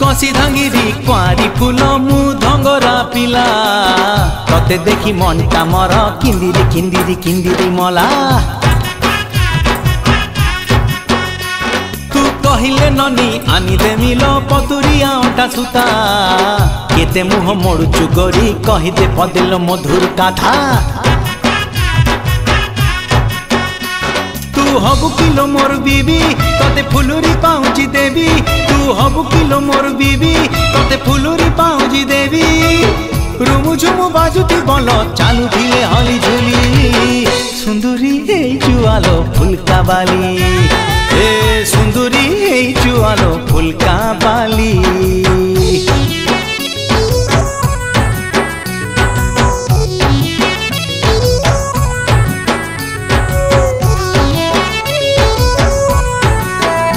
कसी धांगिरी कुआरी फूल मु धंगरा पिला तते देखी मनटा मर किंदिरी किंदिरी किंदिरी मला तू कहिले ननी आनी दे मिलो पतुरिया अंटा सुता केते मुह मोड़ुचु गोरी कहिदे पदेलो मधुर काथा तू हबु किलो मोर बीबी तते फुलुरी पाउची देवी तू हबु किलो मोर बीबी तते फुलुरी पाउची देवी रुमु झुमु बाजुती बोलो चालू धिले हली झुली सुंदरी हे जुआलो फुलका बाली ए सुंदरी हे जुआलो फुलका बाली।